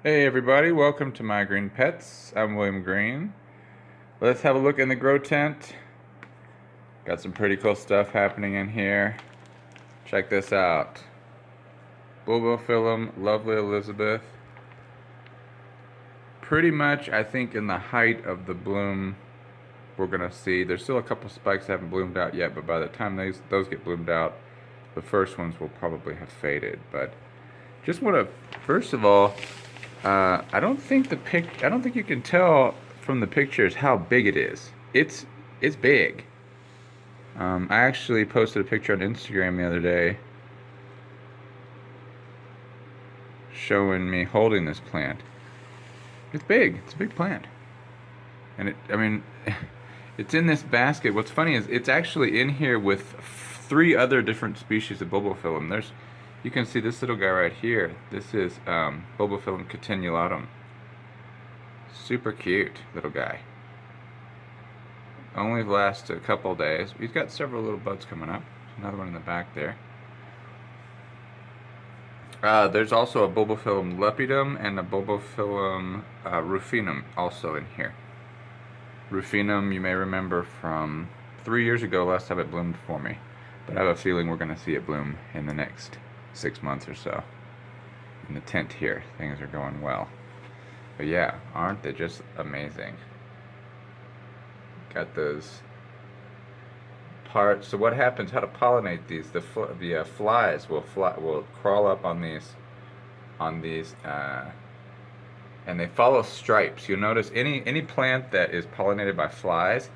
Hey everybody, welcome to My Green Pets. I'm William Green. Let's have a look in the grow tent. Got some pretty cool stuff happening in here. Check this out. Bulbophyllum Lovely Elizabeth. Pretty much, I think, in the height of the bloom we're gonna see. There's still a couple spikes that haven't bloomed out yet, but by the time those get bloomed out, the first ones will probably have faded. But just want to, first of all, I don't think you can tell from the pictures how big it is. It's big. I actually posted a picture on Instagram the other day showing me holding this plant. It's big. It's a big plant. And it's in this basket. What's funny is it's actually in here with 3 other different species of Bulbophyllum. You can see this little guy right here. This is Bulbophyllum catenulatum. Super cute little guy. Only lasts a couple days. He's got several little buds coming up. Another one in the back there. There's also a Bulbophyllum lepidum and a Bulbophyllum rufinum also in here. Rufinum, you may remember from 3 years ago, last time it bloomed for me. But I have a feeling we're going to see it bloom in the next 6 months or so. In the tent here, things are going well. But yeah, aren't they just amazing? Got those parts. So what happens? How to pollinate these? The flies will crawl up on these, and they follow stripes. You'll notice any plant that is pollinated by flies,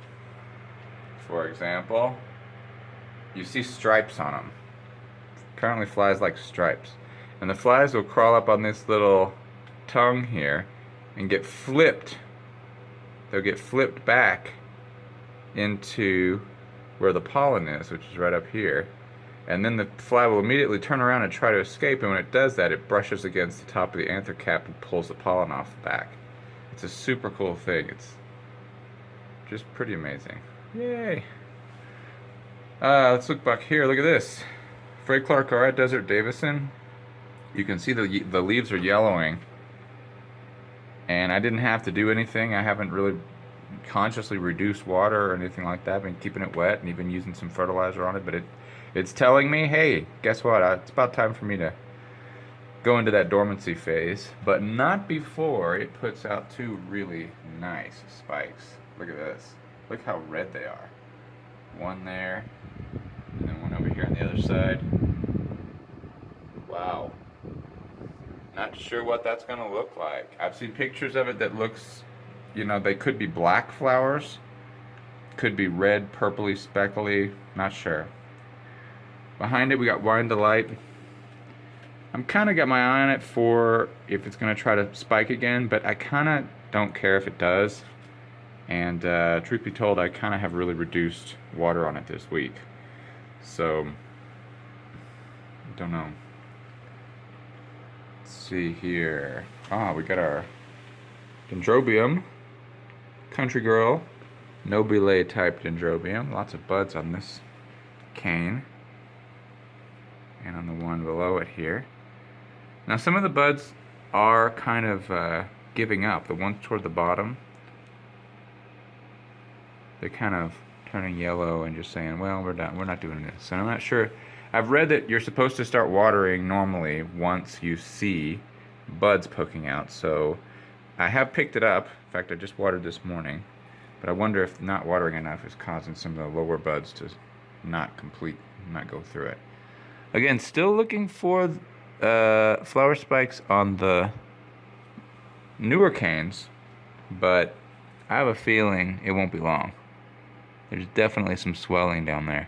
for example, you see stripes on them. Apparently flies like stripes. And the flies will crawl up on this little tongue here and get flipped. They'll get flipped back into where the pollen is, which is right up here. And then the fly will immediately turn around and try to escape, and when it does that, it brushes against the top of the anther cap and pulls the pollen off the back. It's a super cool thing. It's just pretty amazing. Yay! Let's look back here. Look at this. Fred Clark Art Desert Davison. You can see the leaves are yellowing, and I didn't have to do anything. I haven't really consciously reduced water or anything like that. I've been keeping it wet and even using some fertilizer on it, but it's telling me, hey, guess what? It's about time for me to go into that dormancy phase, but not before it puts out 2 really nice spikes. Look at this. Look how red they are. One there, and then one over here on the other side. Wow. Not sure what that's going to look like. I've seen pictures of it that looks, they could be black flowers. Could be red, purpley, speckly. Not sure. Behind it we got Wine Delight. I'm kind of got my eye on it for if it's going to try to spike again, but I kind of don't care if it does. And truth be told, I kind of have really reduced water on it this week. So, don't know. Let's see here. We got our Dendrobium. Country Girl. Nobile type Dendrobium. Lots of buds on this cane. And on the one below it here. Now some of the buds are kind of giving up. The ones toward the bottom, they're kind of turning yellow and just saying, well, we're done. We're not doing this. And I'm not sure. I've read that you're supposed to start watering normally once you see buds poking out. So I have picked it up. In fact, I just watered this morning. But I wonder if not watering enough is causing some of the lower buds to not go through it. Again, still looking for flower spikes on the newer canes, but I have a feeling it won't be long. There's definitely some swelling down there.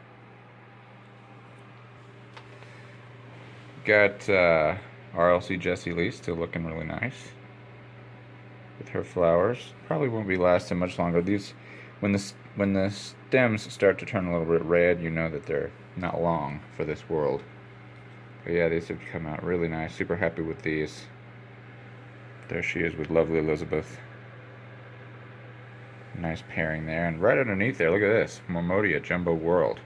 Got RLC Jessie Lee still looking really nice with her flowers. Probably won't be lasting much longer. These, when the stems start to turn a little bit red, you know that they're not long for this world. But yeah, these have come out really nice. Super happy with these. There she is with Lovely Elizabeth. Nice pairing there. And right underneath there, look at this. Momomia Jumbo World.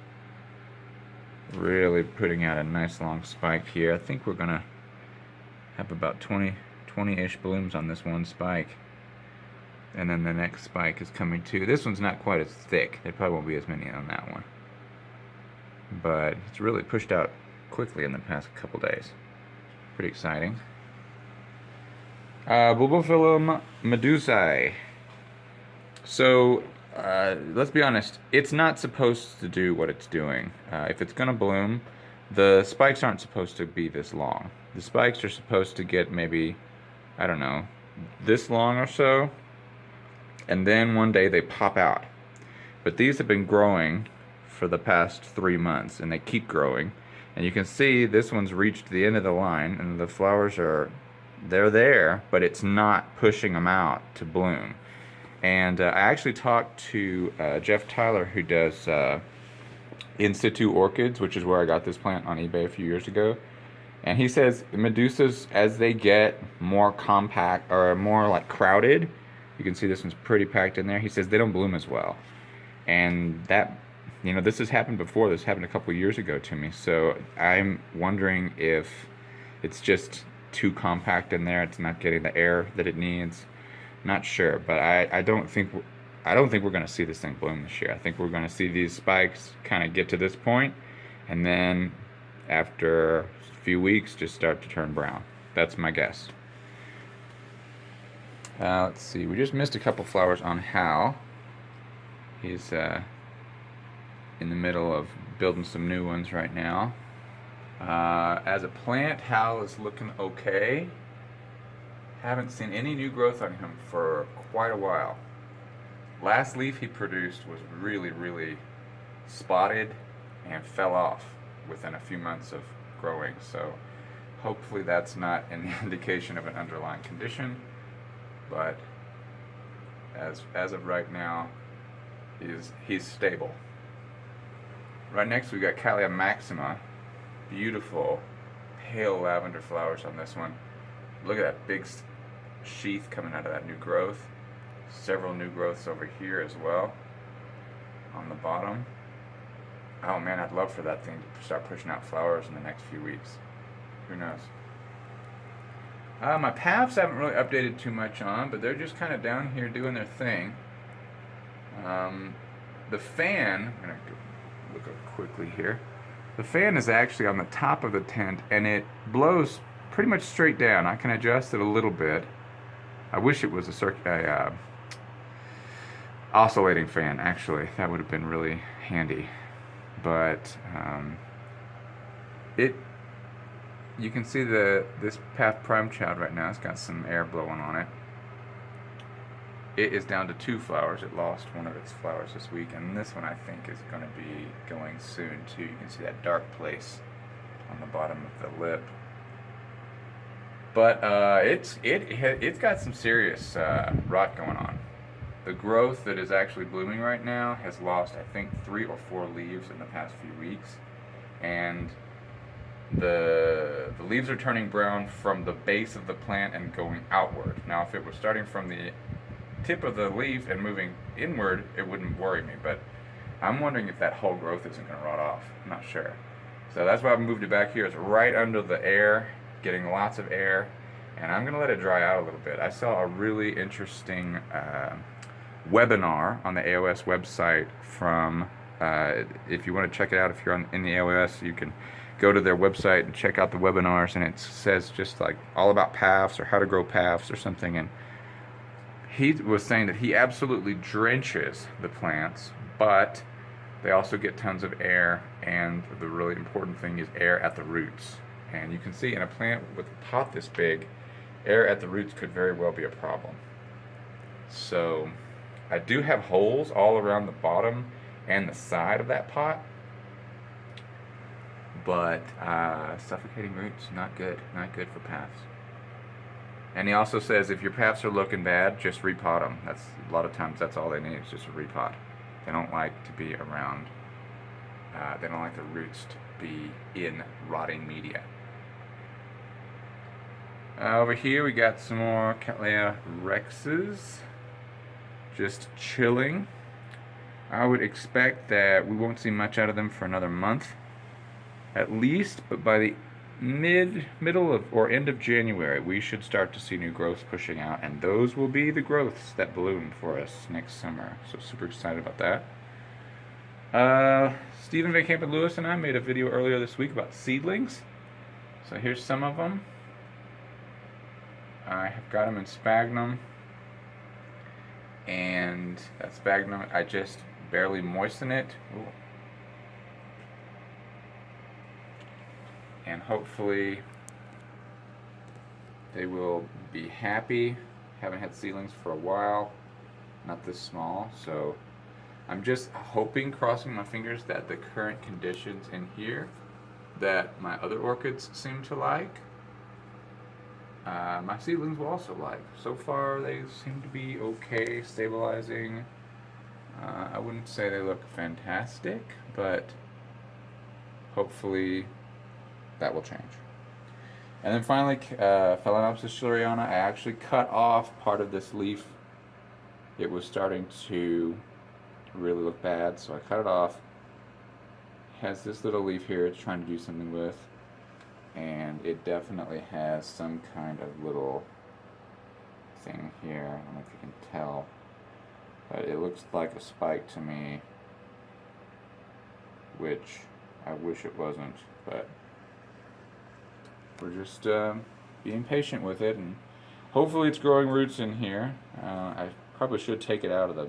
Really putting out a nice long spike here. I think we're going to have about 20 20-ish blooms on this one spike. And then the next spike is coming too. This one's not quite as thick. There probably won't be as many on that one. But it's really pushed out quickly in the past couple days. Pretty exciting. Bulbophyllum Medusa. So, let's be honest, it's not supposed to do what it's doing. If it's going to bloom, the spikes aren't supposed to be this long. The spikes are supposed to get maybe, I don't know, this long or so, and then one day they pop out. But these have been growing for the past 3 months, and they keep growing. And you can see this one's reached the end of the line, and the flowers they're there, but it's not pushing them out to bloom. And I actually talked to Jeff Tyler, who does In Situ Orchids, which is where I got this plant on eBay a few years ago. And he says Medusas, as they get more compact or more like crowded, you can see this one's pretty packed in there. He says they don't bloom as well. And that, this has happened before. This happened a couple years ago to me. So I'm wondering if it's just too compact in there. It's not getting the air that it needs. Not sure, but I don't think we're going to see this thing bloom this year. I think we're going to see these spikes kind of get to this point, and then after a few weeks, just start to turn brown. That's my guess. Let's see. We just missed a couple flowers on Hal. He's in the middle of building some new ones right now. As a plant, Hal is looking okay. Haven't seen any new growth on him for quite a while. Last leaf he produced was really, really spotted and fell off within a few months of growing. So hopefully that's not an indication of an underlying condition. But as of right now, he's stable. Right next we got Cali maxima. Beautiful pale lavender flowers on this one. Look at that big sheath coming out of that new growth. Several new growths over here as well on the bottom. Oh man, I'd love for that thing to start pushing out flowers in the next few weeks. Who knows? My paphs haven't really updated too much on, but they're just kind of down here doing their thing. The fan, I'm going to look up quickly here. The fan is actually on the top of the tent, and it blows pretty much straight down. I can adjust it a little bit. I wish it was a oscillating fan, actually. That would have been really handy. But you can see this Paph Prime Child right now. It's got some air blowing on it. It is down to 2 flowers. It lost one of its flowers this week, and this one I think is going to be going soon too. You can see that dark place on the bottom of the lip. But it's got some serious rot going on. The growth that is actually blooming right now has lost, I think, 3 or 4 leaves in the past few weeks, and the leaves are turning brown from the base of the plant and going outward. Now, if it was starting from the tip of the leaf and moving inward, it wouldn't worry me, but I'm wondering if that whole growth isn't going to rot off. I'm not sure. So that's why I've moved it back here. It's right under the air, getting lots of air, and I'm going to let it dry out a little bit. I saw a really interesting webinar on the AOS website from, if you want to check it out, if you're in the AOS, you can go to their website and check out the webinars, and it says just like all about paphs or how to grow paphs or something. And he was saying that he absolutely drenches the plants, but they also get tons of air, and the really important thing is air at the roots. And you can see in a plant with a pot this big, air at the roots could very well be a problem. So I do have holes all around the bottom and the side of that pot, but suffocating roots, not good for paphs. And he also says if your paphs are looking bad, just repot them. That's a lot of times that's all they need is just a repot. They don't like to be around. They don't like the roots to be in rotting media. Over here we got some more Cattleya rexes, just chilling. I would expect that we won't see much out of them for another month, at least. But by the middle of or end of January, we should start to see new growths pushing out, and those will be the growths that bloom for us next summer. So super excited about that. Stephen Van Camp and Lewis and I made a video earlier this week about seedlings. So here's some of them. I have got them in sphagnum, and that sphagnum, I just barely moisten it. Ooh. And hopefully they will be happy. Haven't had seedlings for a while, not this small, so I'm just hoping, crossing my fingers, that the current conditions in here that my other orchids seem to like, my seedlings will also like. So far they seem to be okay, stabilizing. I wouldn't say they look fantastic, but hopefully that will change. And then finally, Phalaenopsis schilleriana, I actually cut off part of this leaf. It was starting to really look bad, so I cut it off. It has this little leaf here it's trying to do something with, and it definitely has some kind of little thing here. I don't know if you can tell, but it looks like a spike to me, which I wish it wasn't, but we're just being patient with it, and hopefully it's growing roots in here. I probably should take it out of the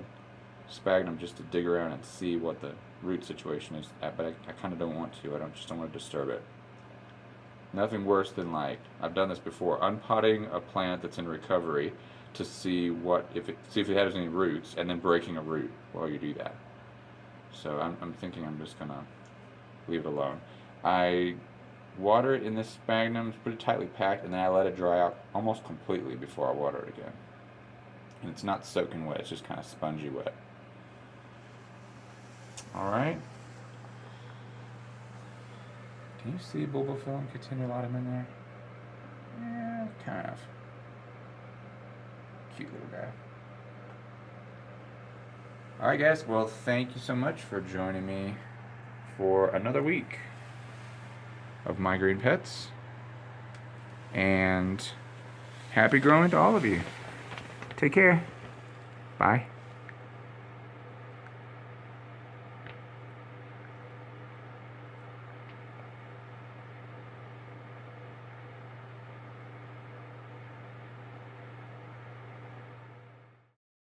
sphagnum just to dig around and see what the root situation is at, but I kind of don't want to. Just don't want to disturb it. Nothing worse than, like, I've done this before, unpotting a plant that's in recovery to see if it has any roots, and then breaking a root while you do that. So I'm thinking I'm just gonna leave it alone. I water it in this sphagnum, it's pretty tightly packed, and then I let it dry out almost completely before I water it again. And it's not soaking wet, it's just kind of spongy wet. Alright. Can you see Bulbophyllum continuatum in there? Yeah, kind of. Cute little guy. Alright guys, well thank you so much for joining me for another week of My Green Pets, and happy growing to all of you. Take care. Bye.